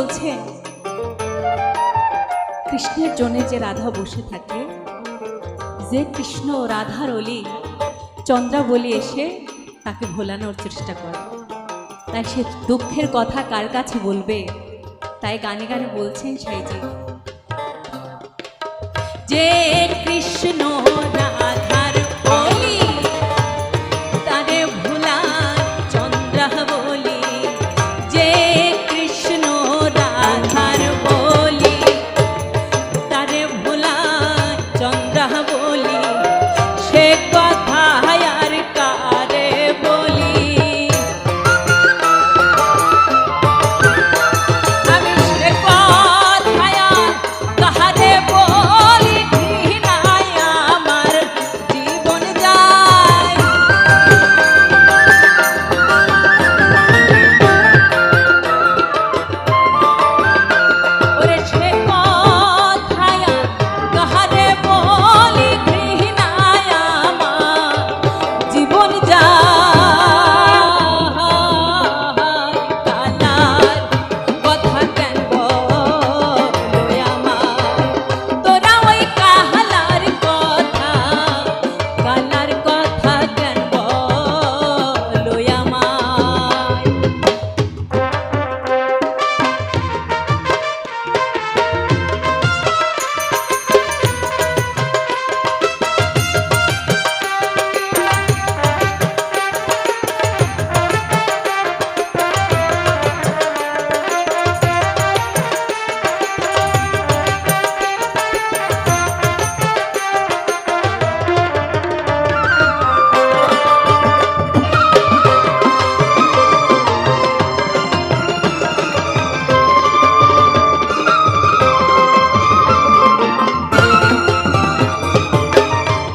বলছেন কৃষ্ণের জন্য যে রাধা বসে থাকে, যে কৃষ্ণ রাধার অলি চন্দ্রাবলী এসে তাকে ভোলানোর চেষ্টা করে, তাই সে দুঃখের কথা কার কাছে বলবে, তাই গানে গানে বলছেন সাইজি যে কৃষ্ণ রাধার অলি তারে ভোলা চন্দ্রাবলী, যে কৃষ্ণ রাধার বলি তারে ভোলা চন্দ্রাবলী, সে কথা আর কারে বলি, আমি সে কথা আর কারে বলি, ঘৃণায় আমার জীবন যায়। ওরে সে কথা আর কারে বলি, ঘৃণায় আমার জীবন যায়। কালার কথা কেন বলে আমার, তোরা ওই কালার কথা, কালার কথা কেন বলে আমার।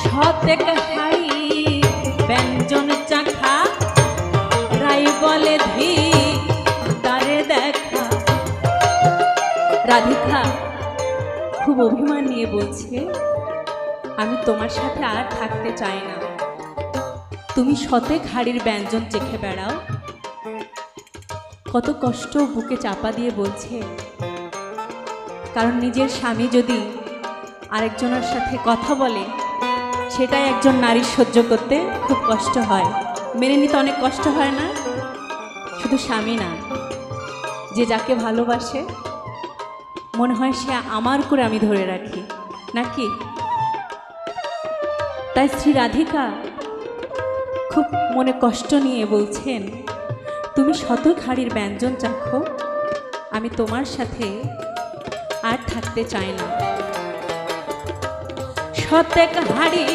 শতেক হাড়ি ব্যঞ্জন চাখা, রাই বলে ধি তারে দেখা। রাধিকা খুব অভিমান নিয়ে বলছে আমি তোমার সাথে আর থাকতে চাই না, তুমি শতেক হাড়ির ব্যঞ্জন চেখে বেড়াও। কত কষ্ট বুকে চাপা দিয়ে বলছে, কারণ নিজের স্বামী যদি আরেকজনের সাথে কথা বলে সেটাই একজন নারীর সহ্য করতে খুব কষ্ট হয়, মেনে নিতে অনেক কষ্ট হয় না? শুধু স্বামী না, যে যাকে ভালোবাসে মনে হয় সে আমার করে আমি ধরে রাখি, নাকি? তাই শ্রী রাধিকা খুব মনে কষ্ট নিয়ে বলছেন তুমি শতক হাড়ির ব্যঞ্জন চাখো, আমি তোমার সাথে আর থাকতে চাই না। শতেক হাড়ি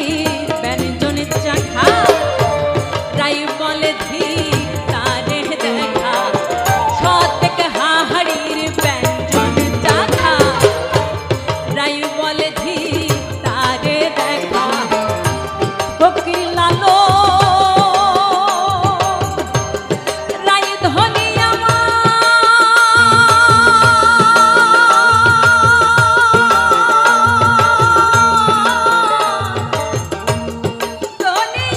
ব্যঞ্জন চাখা, রাই বলে ধি তারে দেখা। শতেক হাড়ির ব্যঞ্জন চাখা, রাই বলে ধি তারে দেখা। ফকির লালো রাই ধনী আমার, ধনী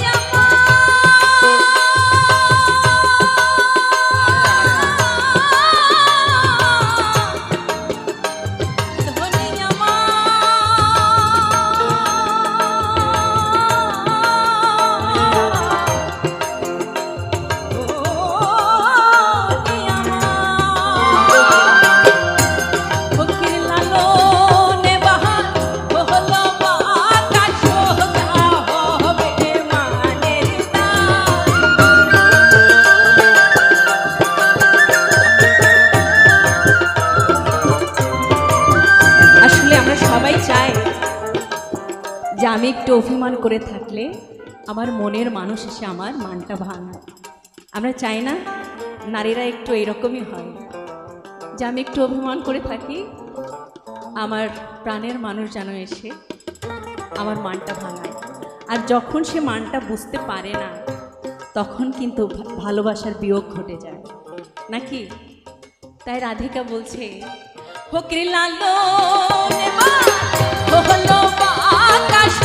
যে আমি একটু অভিমান করে থাকলে আমার মনের মানুষ এসে আমার মানটা ভাঙায়। আমরা চাই না নারীরা একটু এরকমই হয়, যে আমি একটু অভিমান করে থাকি, আমার প্রাণের মানুষ যেন এসে আমার মানটা ভাঙায়। আর যখন সে মানটা বুঝতে পারে না তখন কিন্তু ভালোবাসার বিয়োগ ঘটে যায়, নাকি? তাই রাধিকা বলছে ফকির লালো হলো আকাশ